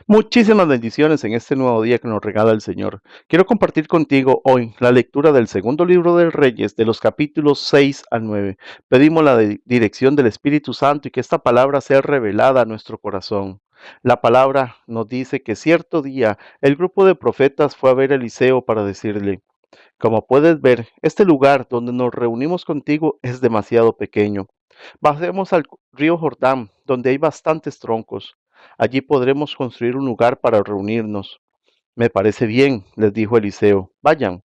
Muchísimas bendiciones en este nuevo día que nos regala el Señor. Quiero compartir contigo hoy la lectura del segundo libro de Reyes, de los capítulos 6 al 9. Pedimos la dirección del Espíritu Santo y que esta palabra sea revelada a nuestro corazón. La palabra nos dice que cierto día el grupo de profetas fue a ver a Eliseo para decirle: como puedes ver, este lugar donde nos reunimos contigo es demasiado pequeño. Bajemos al río Jordán, donde hay bastantes troncos. Allí podremos construir un lugar para reunirnos. Me parece bien, les dijo Eliseo. Vayan.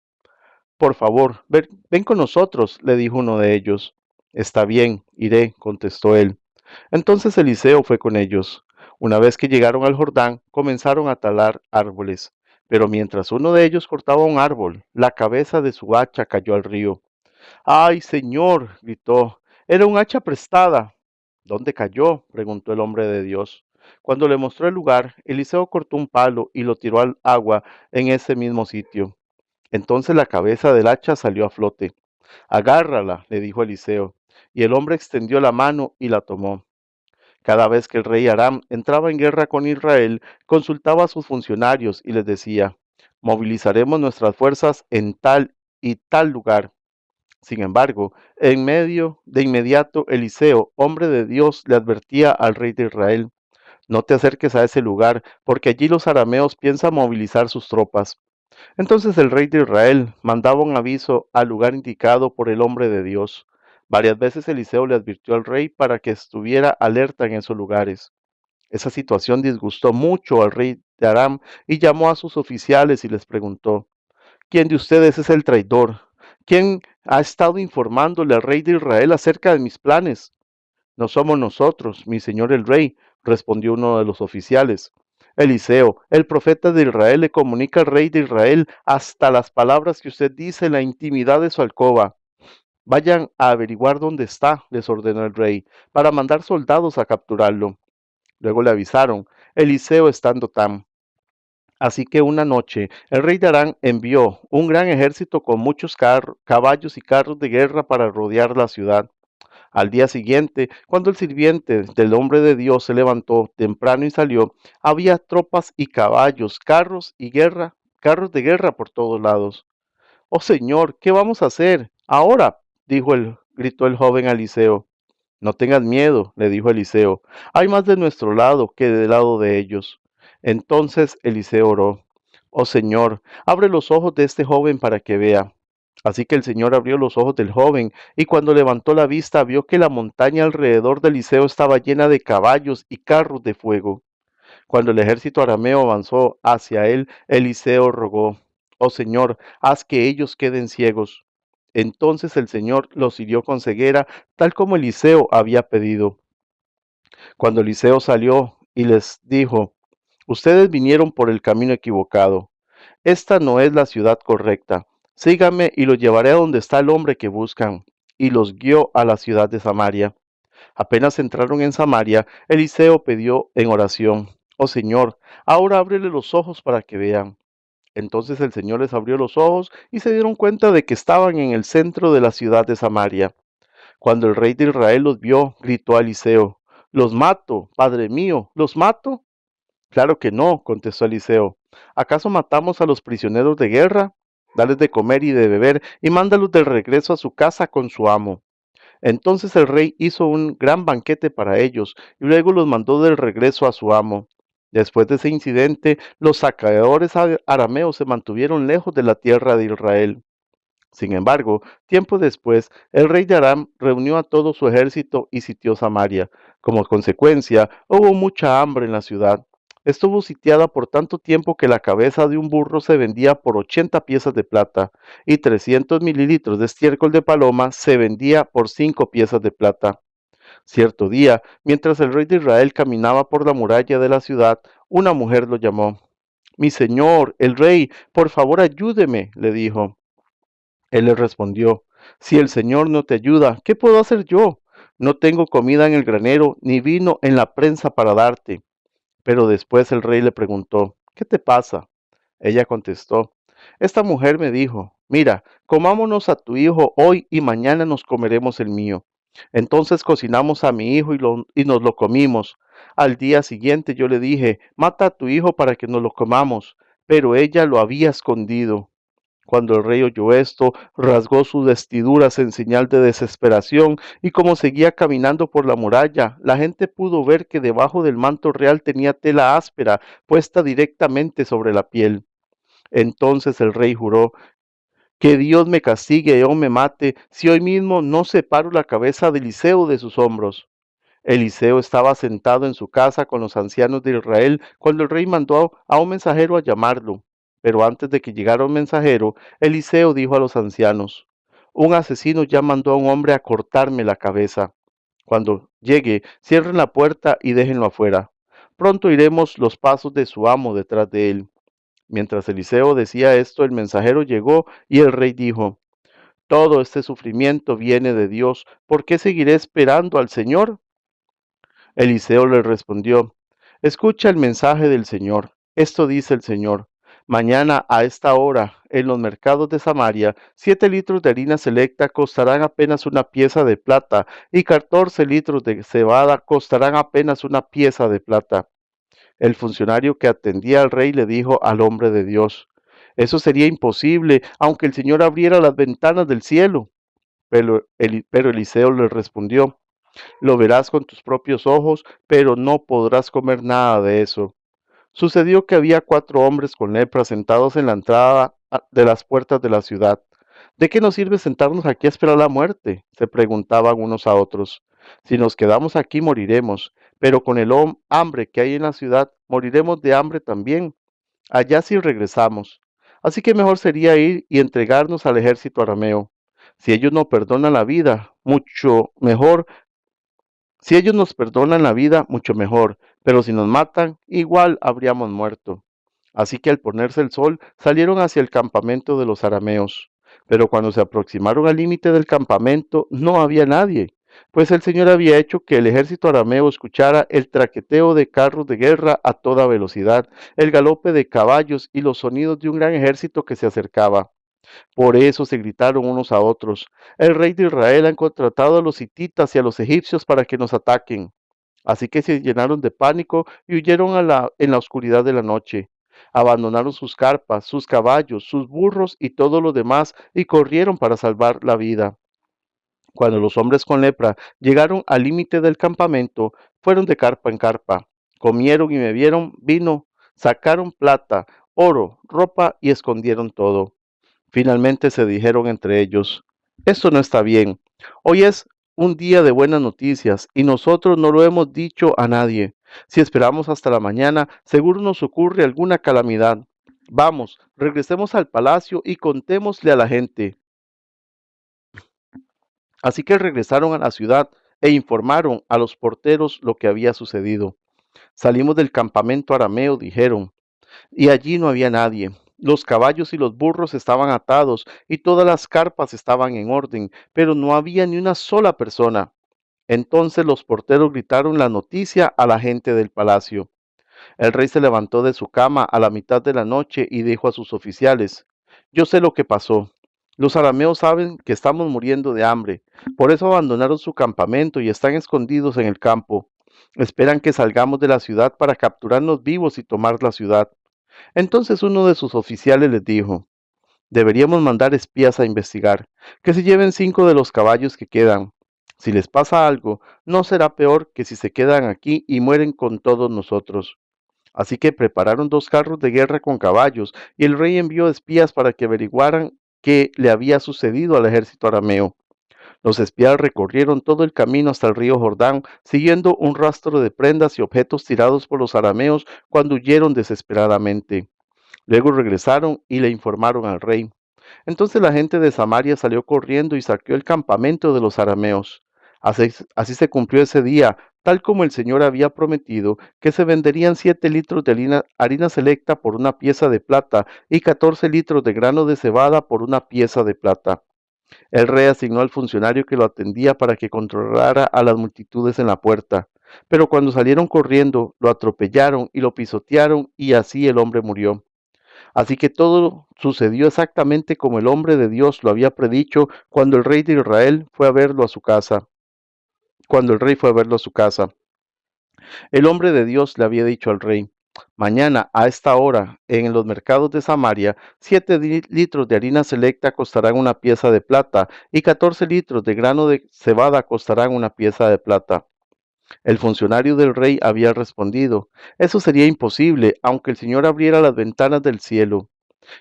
Por favor, ven con nosotros, le dijo uno de ellos. Está bien, iré, contestó él. Entonces Eliseo fue con ellos. Una vez que llegaron al Jordán, comenzaron a talar árboles. Pero mientras uno de ellos cortaba un árbol, la cabeza de su hacha cayó al río. ¡Ay, señor! Gritó. Era un hacha prestada. ¿Dónde cayó? Preguntó el hombre de Dios. Cuando le mostró el lugar, Eliseo cortó un palo y lo tiró al agua en ese mismo sitio. Entonces la cabeza del hacha salió a flote. Agárrala, le dijo Eliseo. Y el hombre extendió la mano y la tomó. Cada vez que el rey Aram entraba en guerra con Israel, consultaba a sus funcionarios y les decía: movilizaremos nuestras fuerzas en tal y tal lugar. Sin embargo, de inmediato, Eliseo, hombre de Dios, le advertía al rey de Israel: no te acerques a ese lugar, porque allí los arameos piensan movilizar sus tropas. Entonces el rey de Israel mandaba un aviso al lugar indicado por el hombre de Dios. Varias veces Eliseo le advirtió al rey para que estuviera alerta en esos lugares. Esa situación disgustó mucho al rey de Aram y llamó a sus oficiales y les preguntó: ¿quién de ustedes es el traidor? ¿Quién ha estado informándole al rey de Israel acerca de mis planes? No somos nosotros, mi señor el rey, respondió uno de los oficiales. Eliseo, el profeta de Israel, le comunica al rey de Israel hasta las palabras que usted dice en la intimidad de su alcoba. Vayan a averiguar dónde está, les ordenó el rey, para mandar soldados a capturarlo. Luego le avisaron: Eliseo está en Dotán. Así que una noche el rey de Aram envió un gran ejército con muchos caballos y carros de guerra para rodear la ciudad. Al día siguiente, cuando el sirviente del hombre de Dios se levantó temprano y salió, había tropas y caballos, carros de guerra por todos lados. Oh Señor, ¿qué vamos a hacer ahora? Gritó el joven a Eliseo. No tengas miedo, le dijo Eliseo. Hay más de nuestro lado que del lado de ellos. Entonces Eliseo oró: oh Señor, abre los ojos de este joven para que vea. Así que el Señor abrió los ojos del joven, y cuando levantó la vista vio que la montaña alrededor de Eliseo estaba llena de caballos y carros de fuego. Cuando el ejército arameo avanzó hacia él, Eliseo rogó: oh Señor, haz que ellos queden ciegos. Entonces el Señor los hirió con ceguera, tal como Eliseo había pedido. Cuando Eliseo salió y les dijo: ustedes vinieron por el camino equivocado. Esta no es la ciudad correcta. Síganme y los llevaré a donde está el hombre que buscan. Y los guió a la ciudad de Samaria. Apenas entraron en Samaria, Eliseo pidió en oración: oh Señor, ahora ábrele los ojos para que vean. Entonces el Señor les abrió los ojos y se dieron cuenta de que estaban en el centro de la ciudad de Samaria. Cuando el rey de Israel los vio, gritó a Eliseo: los mato, padre mío, los mato. Claro que no, contestó Eliseo. ¿Acaso matamos a los prisioneros de guerra? Dales de comer y de beber y mándalos de regreso a su casa con su amo. Entonces el rey hizo un gran banquete para ellos y luego los mandó de regreso a su amo. Después de ese incidente, los saqueadores arameos se mantuvieron lejos de la tierra de Israel. Sin embargo, tiempo después, el rey de Aram reunió a todo su ejército y sitió Samaria. Como consecuencia, hubo mucha hambre en la ciudad. Estuvo sitiada por tanto tiempo que la cabeza de un burro se vendía por 80 piezas de plata y 300 mililitros de estiércol de paloma se vendía por 5 piezas de plata. Cierto día, mientras el rey de Israel caminaba por la muralla de la ciudad, una mujer lo llamó. Mi señor, el rey, por favor ayúdeme, le dijo. Él le respondió: si el Señor no te ayuda, ¿qué puedo hacer yo? No tengo comida en el granero, ni vino en la prensa para darte. Pero después el rey le preguntó: ¿qué te pasa? Ella contestó: esta mujer me dijo: mira, comámonos a tu hijo hoy y mañana nos comeremos el mío. Entonces cocinamos a mi hijo y nos lo comimos. Al día siguiente yo le dije, mata a tu hijo para que nos lo comamos, pero ella lo había escondido. Cuando el rey oyó esto, rasgó sus vestiduras en señal de desesperación, y como seguía caminando por la muralla, la gente pudo ver que debajo del manto real tenía tela áspera puesta directamente sobre la piel. Entonces el rey juró, que Dios me castigue o me mate si hoy mismo no separo la cabeza de Eliseo de sus hombros. Eliseo estaba sentado en su casa con los ancianos de Israel cuando el rey mandó a un mensajero a llamarlo. Pero antes de que llegara un mensajero, Eliseo dijo a los ancianos, un asesino ya mandó a un hombre a cortarme la cabeza. Cuando llegue, cierren la puerta y déjenlo afuera. Pronto iremos los pasos de su amo detrás de él. Mientras Eliseo decía esto, el mensajero llegó y el rey dijo, todo este sufrimiento viene de Dios. ¿Por qué seguiré esperando al Señor? Eliseo le respondió, escucha el mensaje del Señor. Esto dice el Señor. Mañana a esta hora, en los mercados de Samaria, 7 litros de harina selecta costarán apenas una pieza de plata, y 14 litros de cebada costarán apenas una pieza de plata. El funcionario que atendía al rey le dijo al hombre de Dios, eso sería imposible, aunque el Señor abriera las ventanas del cielo. Pero Eliseo le respondió, lo verás con tus propios ojos, pero no podrás comer nada de eso. Sucedió que había 4 hombres con lepra sentados en la entrada de las puertas de la ciudad. ¿De qué nos sirve sentarnos aquí a esperar la muerte? Se preguntaban unos a otros. Si nos quedamos aquí moriremos, pero con el hambre que hay en la ciudad, moriremos de hambre también. Allá sí regresamos. Así que mejor sería ir y entregarnos al ejército arameo. Si ellos no perdonan la vida, mucho mejor. Si ellos nos perdonan la vida, mucho mejor, pero si nos matan, igual habríamos muerto. Así que al ponerse el sol, salieron hacia el campamento de los arameos. Pero cuando se aproximaron al límite del campamento, no había nadie, pues el Señor había hecho que el ejército arameo escuchara el traqueteo de carros de guerra a toda velocidad, el galope de caballos y los sonidos de un gran ejército que se acercaba. Por eso se gritaron unos a otros, el rey de Israel ha contratado a los hititas y a los egipcios para que nos ataquen. Así que se llenaron de pánico y huyeron en la oscuridad de la noche. Abandonaron sus carpas, sus caballos, sus burros y todo lo demás y corrieron para salvar la vida. Cuando los hombres con lepra llegaron al límite del campamento, fueron de carpa en carpa, comieron y bebieron vino, sacaron plata, oro, ropa y escondieron todo. Finalmente se dijeron entre ellos, esto no está bien. Hoy es un día de buenas noticias y nosotros no lo hemos dicho a nadie. Si esperamos hasta la mañana, seguro nos ocurre alguna calamidad. Vamos, regresemos al palacio y contémosle a la gente. Así que regresaron a la ciudad e informaron a los porteros lo que había sucedido. Salimos del campamento arameo, dijeron, y allí no había nadie. Los caballos y los burros estaban atados y todas las carpas estaban en orden, pero no había ni una sola persona. Entonces los porteros gritaron la noticia a la gente del palacio. El rey se levantó de su cama a la mitad de la noche y dijo a sus oficiales, yo sé lo que pasó. Los arameos saben que estamos muriendo de hambre, por eso abandonaron su campamento y están escondidos en el campo. Esperan que salgamos de la ciudad para capturarnos vivos y tomar la ciudad. Entonces uno de sus oficiales les dijo, deberíamos mandar espías a investigar, que se lleven 5 de los caballos que quedan. Si les pasa algo, no será peor que si se quedan aquí y mueren con todos nosotros. Así que prepararon 2 carros de guerra con caballos, y el rey envió espías para que averiguaran qué le había sucedido al ejército arameo. Los espías recorrieron todo el camino hasta el río Jordán, siguiendo un rastro de prendas y objetos tirados por los arameos cuando huyeron desesperadamente. Luego regresaron y le informaron al rey. Entonces la gente de Samaria salió corriendo y saqueó el campamento de los arameos. Así se cumplió ese día, tal como el Señor había prometido, que se venderían 7 litros de harina selecta por una pieza de plata y 14 litros de grano de cebada por una pieza de plata. El rey asignó al funcionario que lo atendía para que controlara a las multitudes en la puerta. Pero cuando salieron corriendo, lo atropellaron y lo pisotearon y así el hombre murió. Así que todo sucedió exactamente como el hombre de Dios lo había predicho cuando el rey de Israel fue a verlo a su casa. Cuando el rey fue a verlo a su casa. El hombre de Dios le había dicho al rey: mañana a esta hora, en los mercados de Samaria, 7 litros de harina selecta costarán una pieza de plata, y 14 litros de grano de cebada costarán una pieza de plata. El funcionario del rey había respondido: eso sería imposible, aunque el Señor abriera las ventanas del cielo.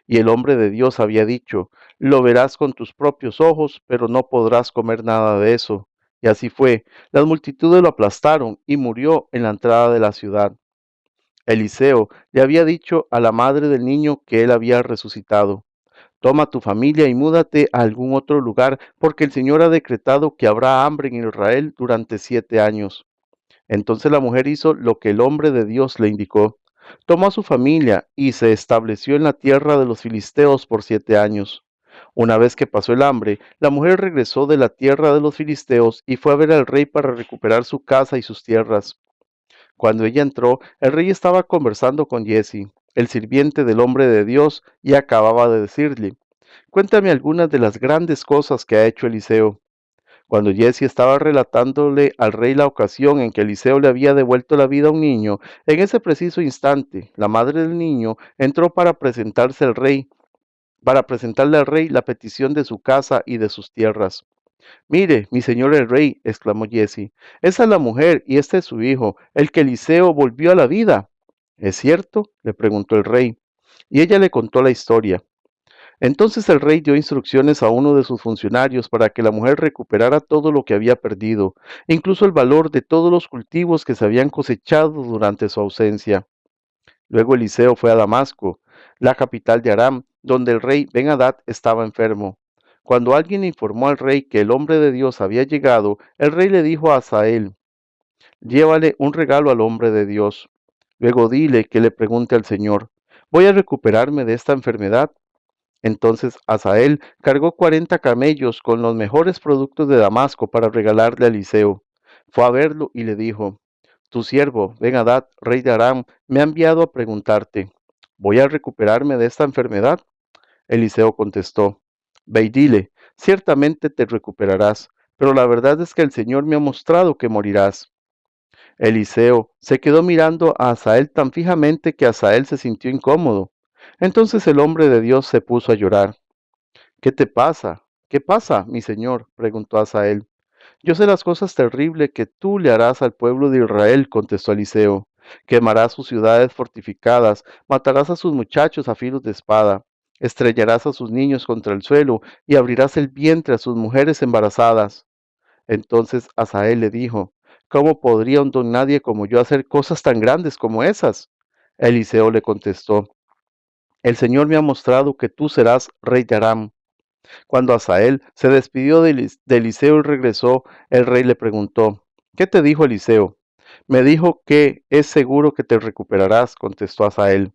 Y el hombre de Dios había dicho: lo verás con tus propios ojos, pero no podrás comer nada de eso. Y así fue. Las multitudes lo aplastaron y murió en la entrada de la ciudad. Eliseo le había dicho a la madre del niño que él había resucitado: toma tu familia y múdate a algún otro lugar, porque el Señor ha decretado que habrá hambre en Israel durante 7 años. Entonces la mujer hizo lo que el hombre de Dios le indicó. Tomó a su familia y se estableció en la tierra de los filisteos por 7 años. Una vez que pasó el hambre, la mujer regresó de la tierra de los filisteos y fue a ver al rey para recuperar su casa y sus tierras. Cuando ella entró, el rey estaba conversando con Giezi, el sirviente del hombre de Dios, y acababa de decirle: cuéntame algunas de las grandes cosas que ha hecho Eliseo. Cuando Giezi estaba relatándole al rey la ocasión en que Eliseo le había devuelto la vida a un niño, en ese preciso instante, la madre del niño entró para presentarle al rey la petición de su casa y de sus tierras. Mire, mi señor el rey, exclamó Giezi, esa es la mujer y este es su hijo, el que Eliseo volvió a la vida. ¿Es cierto?, le preguntó el rey. Y ella le contó la historia. Entonces el rey dio instrucciones a uno de sus funcionarios para que la mujer recuperara todo lo que había perdido, incluso el valor de todos los cultivos que se habían cosechado durante su ausencia. Luego Eliseo fue a Damasco, la capital de Aram, donde el rey Ben-Hadad estaba enfermo. Cuando alguien informó al rey que el hombre de Dios había llegado, el rey le dijo a Hazael: llévale un regalo al hombre de Dios. Luego dile que le pregunte al Señor: ¿voy a recuperarme de esta enfermedad? Entonces Hazael cargó 40 camellos con los mejores productos de Damasco para regalarle a Eliseo. Fue a verlo y le dijo: tu siervo Ben-Hadad, rey de Aram, me ha enviado a preguntarte: ¿voy a recuperarme de esta enfermedad? Eliseo contestó: ve y dile, ciertamente te recuperarás, pero la verdad es que el Señor me ha mostrado que morirás. Eliseo se quedó mirando a Hazael tan fijamente que Hazael se sintió incómodo. Entonces el hombre de Dios se puso a llorar. ¿Qué te pasa? ¿Qué pasa, mi señor?, preguntó Hazael. Yo sé las cosas terribles que tú le harás al pueblo de Israel, contestó Eliseo. Quemarás sus ciudades fortificadas, matarás a sus muchachos a filos de espada, estrellarás a sus niños contra el suelo y abrirás el vientre a sus mujeres embarazadas. Entonces Hazael le dijo: ¿cómo podría un don nadie como yo hacer cosas tan grandes como esas? Eliseo le contestó: el Señor me ha mostrado que tú serás rey de Aram. Cuando Hazael se despidió de Eliseo y regresó, el rey le preguntó: ¿qué te dijo Eliseo? Me dijo que es seguro que te recuperarás, contestó Hazael.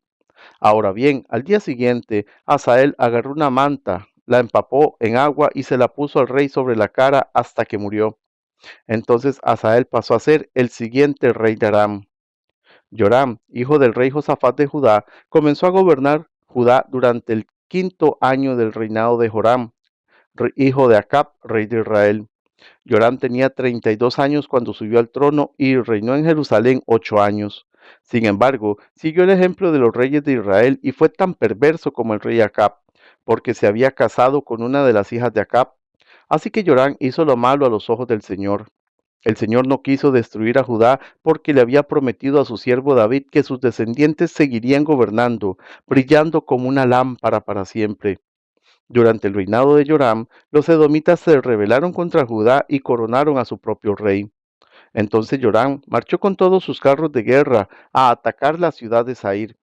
Ahora bien, al día siguiente, Hazael agarró una manta, la empapó en agua y se la puso al rey sobre la cara hasta que murió. Entonces Hazael pasó a ser el siguiente rey de Aram. Joram, hijo del rey Josafat de Judá, comenzó a gobernar Judá durante el 5.º año del reinado de Joram, hijo de Acab, rey de Israel. Joram tenía 32 años cuando subió al trono y reinó en Jerusalén 8 años. Sin embargo, siguió el ejemplo de los reyes de Israel y fue tan perverso como el rey Acab, porque se había casado con una de las hijas de Acab. Así que Joram hizo lo malo a los ojos del Señor. El Señor no quiso destruir a Judá porque le había prometido a su siervo David que sus descendientes seguirían gobernando, brillando como una lámpara para siempre. Durante el reinado de Joram, los edomitas se rebelaron contra Judá y coronaron a su propio rey. Entonces Joram marchó con todos sus carros de guerra a atacar la ciudad de Zair.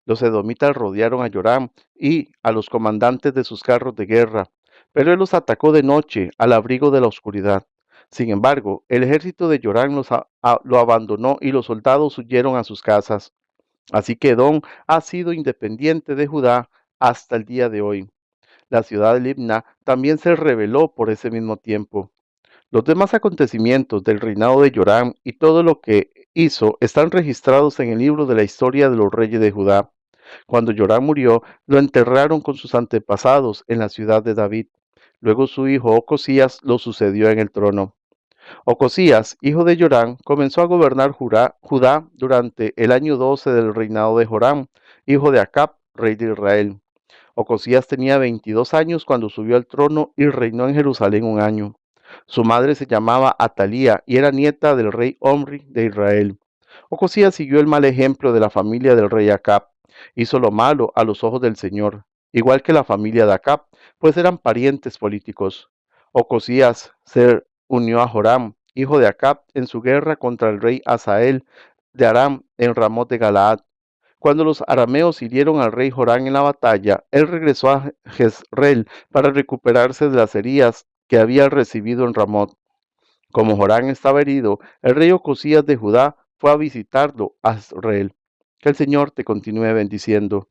Los edomitas rodearon a Joram y a los comandantes de sus carros de guerra, pero él los atacó de noche, al abrigo de la oscuridad. Sin embargo, el ejército de Joram lo abandonó y los soldados huyeron a sus casas. Así que Edom ha sido independiente de Judá hasta el día de hoy. La ciudad de Libna también se rebeló por ese mismo tiempo. Los demás acontecimientos del reinado de Joram y todo lo que hizo están registrados en el libro de la historia de los reyes de Judá. Cuando Joram murió, lo enterraron con sus antepasados en la ciudad de David. Luego su hijo Ocosías lo sucedió en el trono. Ocosías, hijo de Yorán, comenzó a gobernar Judá durante el año 12 del reinado de Joram, hijo de Acab, rey de Israel. Ocosías tenía 22 años cuando subió al trono y reinó en Jerusalén un año. Su madre se llamaba Atalía y era nieta del rey Omri de Israel. Ocosías siguió el mal ejemplo de la familia del rey Acab. Hizo lo malo a los ojos del Señor, igual que la familia de Acab, pues eran parientes políticos. Ocosías se unió a Joram, hijo de Acab, en su guerra contra el rey Asael de Aram en Ramot de Galaad. Cuando los arameos hirieron al rey Joram en la batalla, él regresó a Jezreel para recuperarse de las heridas que había recibido en Ramot. Como Joram estaba herido, el rey Ocosías de Judá fue a visitarlo a Jezreel. Que el Señor te continúe bendiciendo.